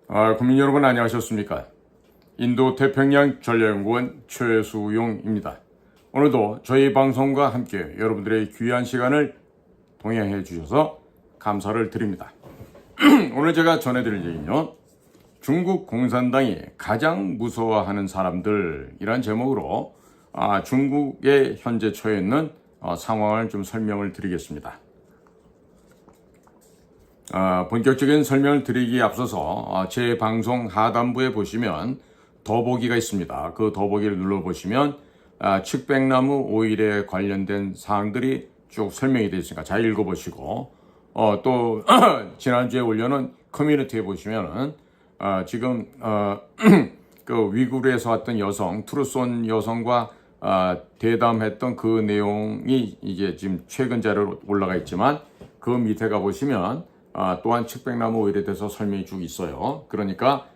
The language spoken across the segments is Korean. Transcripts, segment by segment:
국민 여러분 안녕하셨습니까? 인도 태평양 전략연구원 최수용입니다. 오늘도 저희 방송과 함께 여러분들의 귀한 시간을 동행해 주셔서 감사를 드립니다. 오늘 제가 전해드릴 얘기는요, 중국 공산당이 가장 무서워하는 사람들이란 제목으로 중국에 현재 처해 있는 상황을 좀 설명을 드리겠습니다. 본격적인 설명을 드리기에 앞서서 제 방송 하단부에 보시면 더보기가 있습니다. 그 더보기를 눌러보시면 측백나무 오일에 관련된 사항들이 쭉 설명이 되어 있으니까 잘 읽어보시고 또 지난주에 올려놓은 커뮤니티에 보시면은 지금 그 위구르에서 왔던 여성, 투르손 여성과 대담했던 그 내용이 이제 지금 최근 자료로 올라가 있지만 그 밑에 가보시면 또한 측백나무 오일에 대해서 설명이 쭉 있어요. 그러니까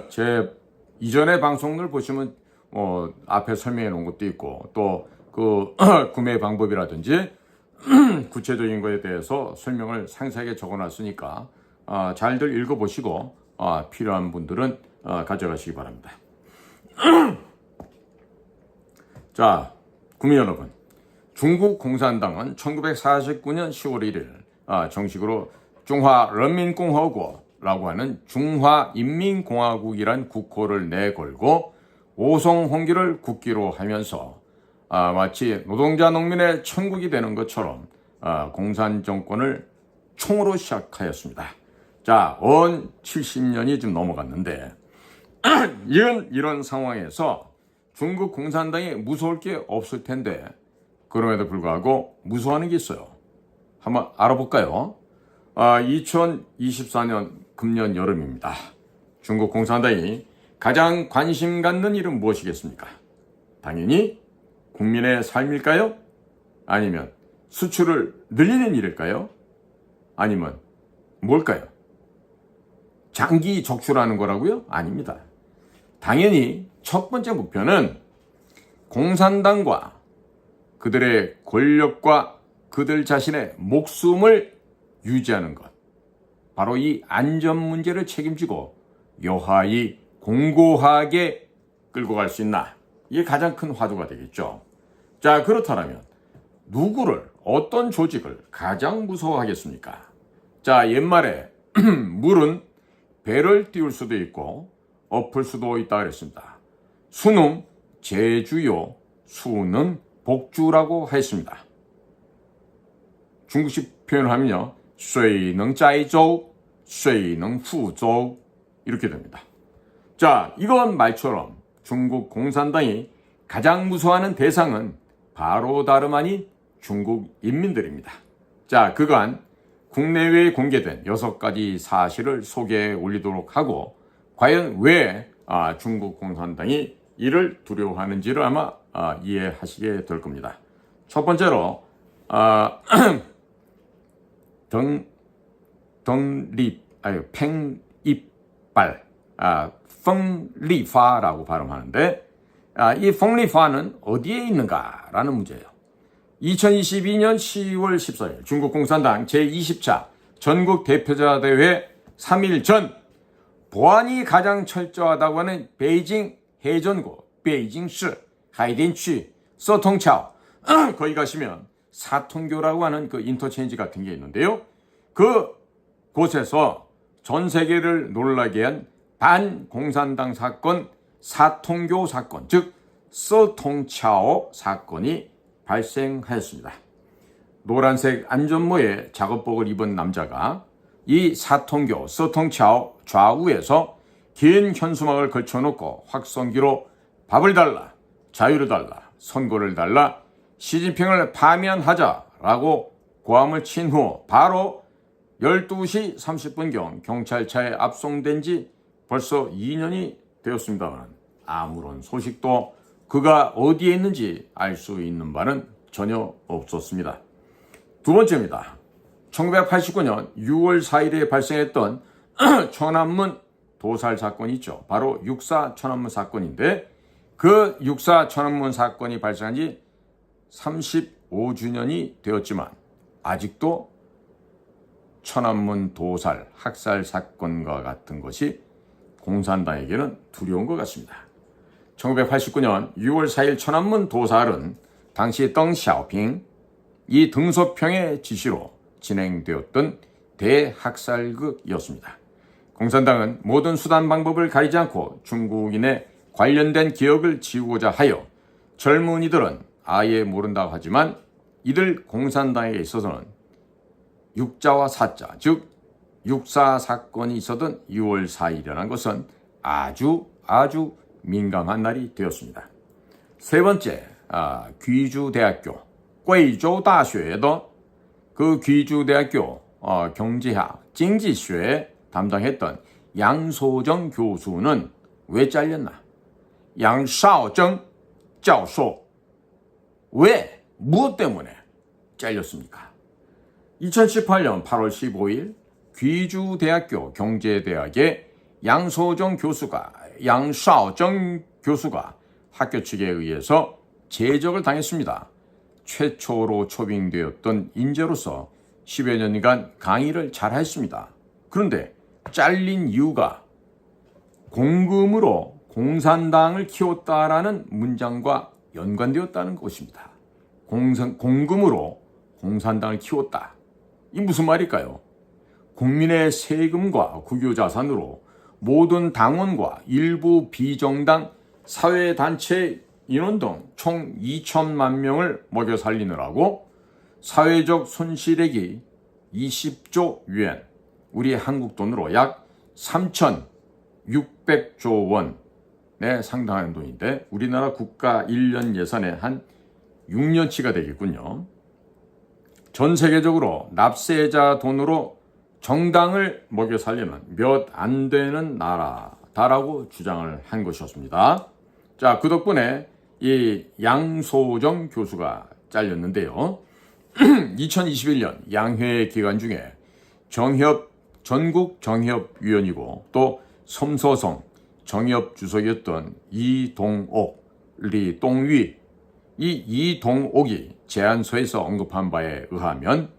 제 이전의 방송을 보시면 앞에 설명해 놓은 것도 있고 또 그 구매 방법이라든지 구체적인 것에 대해서 설명을 상세하게 적어놨으니까 잘들 읽어보시고 필요한 분들은 가져가시기 바랍니다. 자, 국민 여러분, 중국 공산당은 1949년 10월 1일 정식으로 중화人民共和国라고 하는 중화인민공화국이란 국호를 내걸고 오송홍기를 국기로 하면서 마치 노동자 농민의 천국이 되는 것처럼 공산 정권을 총으로 시작하였습니다. 자, 언 70년이 좀 넘어갔는데 이런 상황에서 중국 공산당이 무서울 게 없을 텐데 그럼에도 불구하고 무서워하는 게 있어요. 한번 알아볼까요? 2024년 금년 여름입니다. 중국 공산당이 가장 관심 갖는 일은 무엇이겠습니까? 당연히 국민의 삶일까요? 아니면 수출을 늘리는 일일까요? 아니면 뭘까요? 장기 적출하는 거라고요? 아닙니다. 당연히 첫 번째 목표는 공산당과 그들의 권력과 그들 자신의 목숨을 유지하는 것. 바로 이 안전 문제를 책임지고 여하이 공고하게 끌고 갈 수 있나? 이게 가장 큰 화두가 되겠죠. 자, 그렇다면 누구를, 어떤 조직을 가장 무서워하겠습니까? 자, 옛말에 물은 배를 띄울 수도 있고 엎을 수도 있다 그랬습니다. 수는 제주요, 수는 복주라고 했습니다. 중국식 표현을 하면요, 水能载舟,水能覆舟 이렇게 됩니다. 자, 이건 말처럼 중국 공산당이 가장 무서워하는 대상은 바로 다름 아닌 중국 인민들입니다. 자, 그간 국내외에 공개된 6가지 사실을 소개해 올리도록 하고 과연 왜 중국 공산당이 이를 두려워하는지를 아마 이해하시게 될 겁니다. 첫 번째로 팽이빨, 펑리파라고 발음하는데 이 펑리파는 어디에 있는가라는 문제예요. 2022년 10월 14일 중국 공산당 제20차 전국 대표자 대회 3일 전 보안이 가장 철저하다고 하는 베이징 해전구 베이징시 하이덴区서통차오 거기 가시면 사통교라고 하는 그 인터체인지 같은 게 있는데요. 그 곳에서 전 세계를 놀라게 한 반공산당 사건, 사통교 사건, 즉 서통차오 사건이 발생하였습니다. 노란색 안전모에 작업복을 입은 남자가 이 사통교, 서통차오 좌우에서 긴 현수막을 걸쳐놓고 확성기로 밥을 달라, 자유를 달라, 선거를 달라, 시진핑을 파면하자라고 고함을 친 후 바로 12시 30분경 경찰차에 압송된 지 벌써 2년이 되었습니다만 아무런 소식도 그가 어디에 있는지 알 수 있는 바는 전혀 없었습니다. 두 번째입니다. 1989년 6월 4일에 발생했던 천안문 도살 사건이 있죠. 바로 6.4 천안문 사건인데 그 6.4 천안문 사건이 발생한 지 35주년이 되었지만 아직도 천안문 도살 학살 사건과 같은 것이 공산당에게는 두려운 것 같습니다. 1989년 6월 4일 천안문 도살은 당시 덩 샤오핑 이 등소평의 지시로 진행되었던 대학살극이었습니다. 공산당은 모든 수단 방법을 가리지 않고 중국인의 관련된 기억을 지우고자 하여 젊은이들은 아예 모른다고 하지만 이들 공산당에게 있어서는 육자와 사자, 즉 육사 사건이 있었던 6월 4일이라는 것은 아주 민감한 날이 되었습니다. 세 번째, 귀주대학교,贵州大学의 그 귀주대학교 경제학,经济学 담당했던 양소정 교수는 왜 잘렸나? 양샤오정教授 왜? 무엇 때문에 잘렸습니까? 2018년 8월 15일 귀주대학교 경제대학의 양소정 교수가 학교 측에 의해서 제적을 당했습니다. 최초로 초빙되었던 인재로서 10여 년간 강의를 잘했습니다. 그런데 잘린 이유가 공금으로 공산당을 키웠다라는 문장과 연관되었다는 것입니다. 공금으로 공산당을 키웠다. 이 무슨 말일까요? 국민의 세금과 국유자산으로 모든 당원과 일부 비정당 사회단체 인원 등 총 2천만 명을 먹여 살리느라고 사회적 손실액이 20조 yuan, 우리 한국 돈으로 약 3,600조 원에 상당한 돈인데 우리나라 국가 1년 예산의 한 6년치가 되겠군요. 전 세계적으로 납세자 돈으로 정당을 먹여 살려면 몇 안 되는 나라다라고 주장을 한 것이었습니다. 자, 그 덕분에 이 양소정 교수가 잘렸는데요. 2021년 양회 기간 중에 전국 정협위원이고 또 섬서성 정협 주석이었던 이동옥, 리동위, 이 이동옥이 제안서에서 언급한 바에 의하면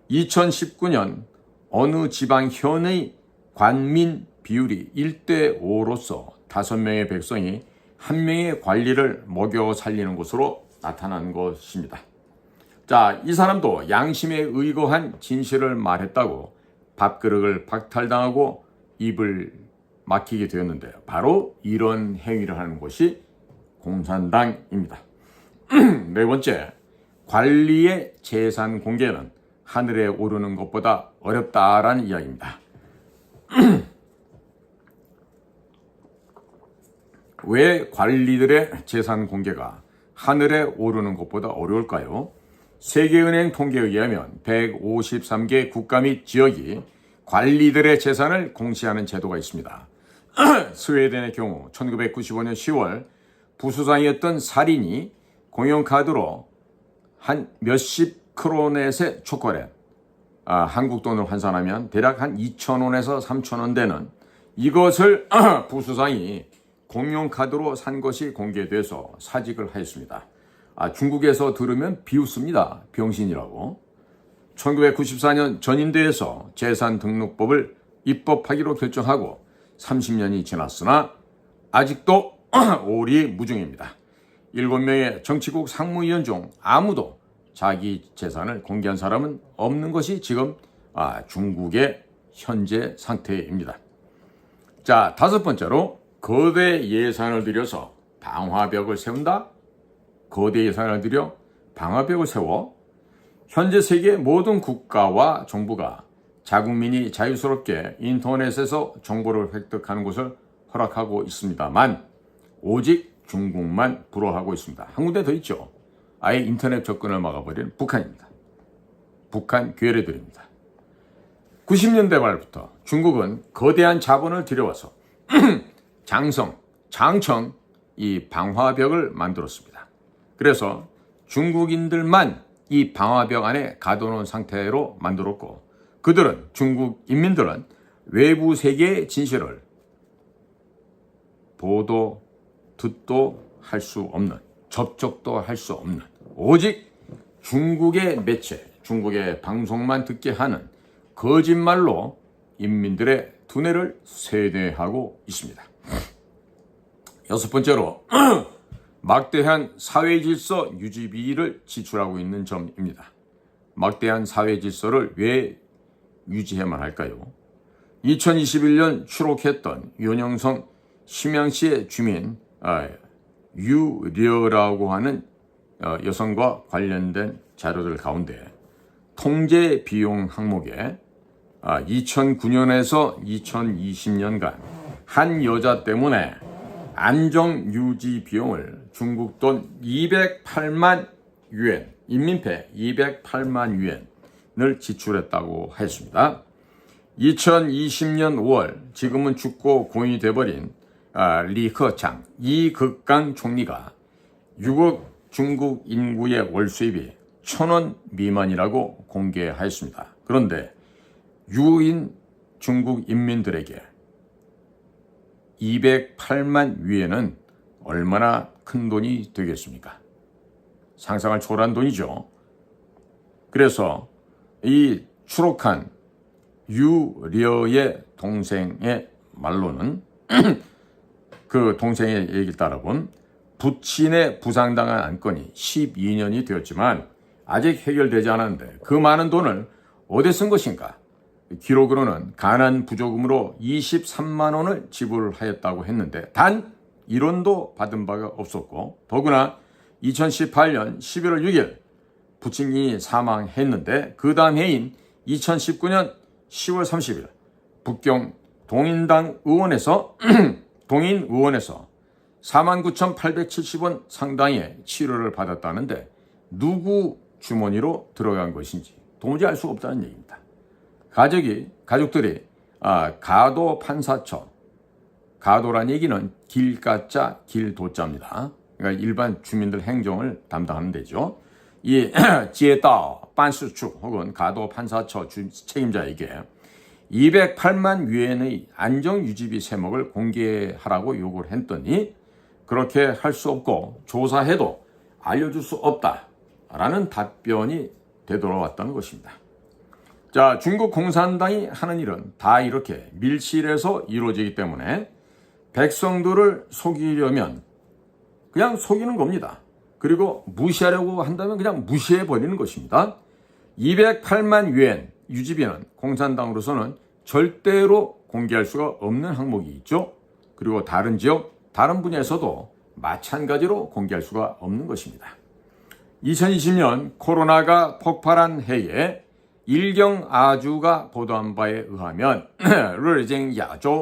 2019년 어느 지방현의 관민 비율이 1대5로서 5명의 백성이 1명의 관리를 먹여 살리는 것으로 나타난 것입니다. 자, 이 사람도 양심에 의거한 진실을 말했다고 밥그릇을 박탈당하고 입을 막히게 되었는데요. 바로 이런 행위를 하는 것이 공산당입니다. 네 번째, 관리의 재산 공개는 하늘에 오르는 것보다 어렵다라는 이야기입니다. 왜 관리들의 재산 공개가 하늘에 오르는 것보다 어려울까요? 세계은행 통계에 의하면 153개 국가 및 지역이 관리들의 재산을 공시하는 제도가 있습니다. 스웨덴의 경우 1995년 10월 부수장이었던 살인이 공용카드로 한 몇십 크로넷의 초콜릿, 한국 돈으로 환산하면 대략 한 2,000원에서 3,000원 되는 이것을 부수장이 공용카드로 산 것이 공개돼서 사직을 하였습니다. 중국에서 들으면 비웃습니다. 병신이라고. 1994년 전인대에서 재산등록법을 입법하기로 결정하고 30년이 지났으나 아직도 오리무중입니다. 7명의 정치국 상무위원 중 아무도 자기 재산을 공개한 사람은 없는 것이 지금 중국의 현재 상태입니다. 자, 다섯 번째로 거대 예산을 들여서 방화벽을 세운다? 거대 예산을 들여 방화벽을 세워? 현재 세계 모든 국가와 정부가 자국민이 자유스럽게 인터넷에서 정보를 획득하는 것을 허락하고 있습니다만 오직 중국만 불허하고 있습니다. 한 군데 더 있죠. 아예 인터넷 접근을 막아버리는 북한입니다. 북한 괴뢰들입니다. 90년대 말부터 중국은 거대한 자본을 들여와서 장청 이 방화벽을 만들었습니다. 그래서 중국인들만 이 방화벽 안에 가둬놓은 상태로 만들었고 중국 인민들은 외부 세계의 진실을 보도, 듣도 할 수 없는, 접촉도 할 수 없는 오직 중국의 매체, 중국의 방송만 듣게 하는 거짓말로 인민들의 두뇌를 세뇌하고 있습니다. 여섯 번째로 막대한 사회질서 유지비를 지출하고 있는 점입니다. 막대한 사회질서를 왜 유지해야만 할까요? 2021년 추록했던 윤영성 심양시의 주민 유려라고 하는 여성과 관련된 자료들 가운데 통제 비용 항목에 2009년에서 2020년간 한 여자 때문에 안정 유지 비용을 중국 돈 208만 유엔, 인민폐 208만 유엔을 지출했다고 했습니다. 2020년 5월 지금은 죽고 고인이 돼버린 리커창 이극강 총리가 6억 중국 인구의 월 수입이 1,000원 미만이라고 공개하였습니다. 그런데 유인 중국 인민들에게 208만 위엔은 얼마나 큰 돈이 되겠습니까? 상상을 초월한 돈이죠. 그래서 이 추록한 유려의 동생의 말로는 그 동생의 얘기를 따라본 부친의 부상당한 안건이 12년이 되었지만 아직 해결되지 않았는데 그 많은 돈을 어디에 쓴 것인가? 기록으로는 가난 부조금으로 23만 원을 지불하였다고 했는데 단 1원도 받은 바가 없었고 더구나 2018년 11월 6일 부친이 사망했는데 그 다음 해인 2019년 10월 30일 북경 동인당 의원에서 49,870원 상당의 치료를 받았다는데 누구 주머니로 들어간 것인지 도무지 알 수가 없다는 얘기입니다. 가족들이 가도 판사처, 가도란 얘기는 길가짜 길도자입니다. 그러니까 일반 주민들 행정을 담당하는 데죠. 이 지혜따 반수축 혹은 가도 판사처 책임자에게 208만 위엔의 안정유지비 세목을 공개하라고 요구를 했더니 그렇게 할 수 없고 조사해도 알려줄 수 없다라는 답변이 되돌아왔다는 것입니다. 자, 중국 공산당이 하는 일은 다 이렇게 밀실에서 이루어지기 때문에 백성들을 속이려면 그냥 속이는 겁니다. 그리고 무시하려고 한다면 그냥 무시해버리는 것입니다. 208만 위엔 유지비는 공산당으로서는 절대로 공개할 수가 없는 항목이 있죠. 그리고 다른 지역, 다른 분야에서도 마찬가지로 공개할 수가 없는 것입니다. 2020년 코로나가 폭발한 해에 일경아주가 보도한 바에 의하면 르쟁야조의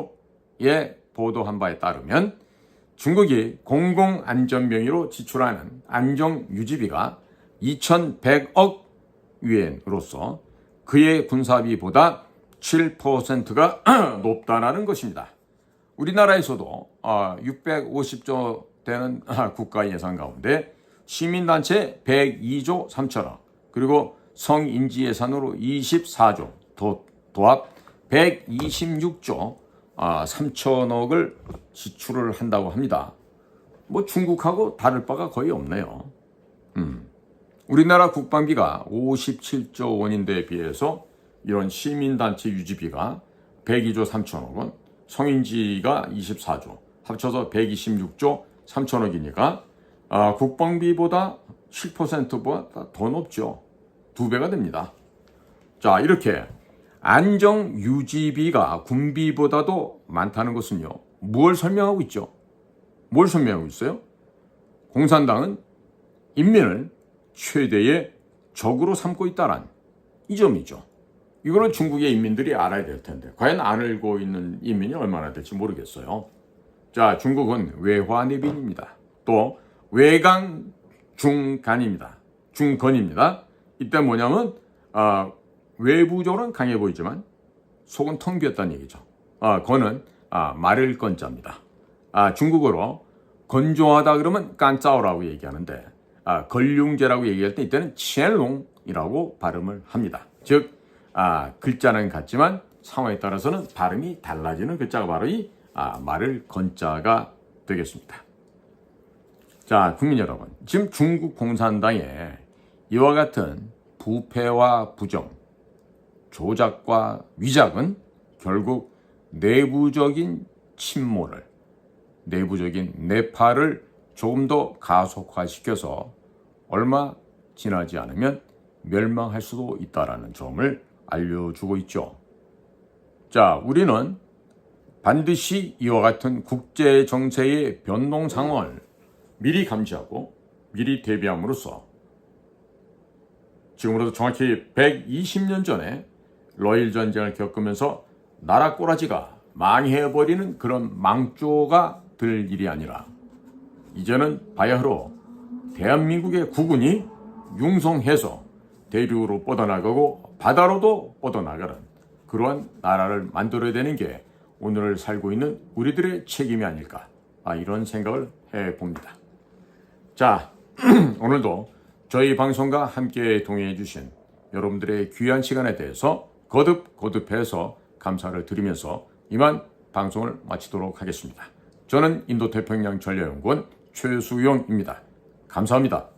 보도한 바에 따르면 중국이 공공안전 명의로 지출하는 안정유지비가 2,100억 위엔으로서 그의 군사비보다 7%가 높다는 것입니다. 우리나라에서도 650조 되는 국가 예산 가운데 시민단체 102조 3천억 그리고 성인지 예산으로 24조 도합 126조 3천억을 지출을 한다고 합니다. 뭐 중국하고 다를 바가 거의 없네요. 우리나라 국방비가 57조 원인데에 비해서 이런 시민단체 유지비가 102조 3천억 원, 성인지가 24조, 합쳐서 126조 3천억이니까 국방비보다 7%보다 더 높죠. 2배가 됩니다. 자, 이렇게 안정유지비가 군비보다도 많다는 것은요. 뭘 설명하고 있죠? 뭘 설명하고 있어요? 공산당은 인민을 최대의 적으로 삼고 있다는 이 점이죠. 이거는 중국의 인민들이 알아야 될 텐데 과연 안 알고 있는 인민이 얼마나 될지 모르겠어요. 자, 중국은 외화내빈입니다. 또 외강 중간입니다. 중건입니다. 이때 뭐냐면 외부적으로는 강해 보이지만 속은 텅 비었다는 얘기죠. 건은 말을 건자입니다. 중국어로 건조하다 그러면 깐짜오라고 얘기하는데 걸륭제라고 얘기할 때 이때는 치엘롱이라고 발음을 합니다. 즉 글자는 같지만 상황에 따라서는 발음이 달라지는 글자가 바로 이 말을 건자가 되겠습니다. 자, 국민 여러분, 지금 중국 공산당에 이와 같은 부패와 부정, 조작과 위작은 결국 내부적인 침몰을, 내부적인 내파를 조금 더 가속화시켜서 얼마 지나지 않으면 멸망할 수도 있다는 점을 알려주고 있죠. 자, 우리는 반드시 이와 같은 국제 정세의 변동 상황을 미리 감지하고 미리 대비함으로써 지금으로부터 정확히 120년 전에 러일 전쟁을 겪으면서 나라 꼬라지가 망해버리는 그런 망조가 될 일이 아니라 이제는 바야흐로 대한민국의 국군이 융성해서 대륙으로 뻗어나가고 바다로도 뻗어나가는 그러한 나라를 만들어야 되는 게 오늘 살고 있는 우리들의 책임이 아닐까, 이런 생각을 해봅니다. 자, 오늘도 저희 방송과 함께 동행해 주신 여러분들의 귀한 시간에 대해서 거듭해서 감사를 드리면서 이만 방송을 마치도록 하겠습니다. 저는 인도태평양 전략연구원 최수용입니다. 감사합니다.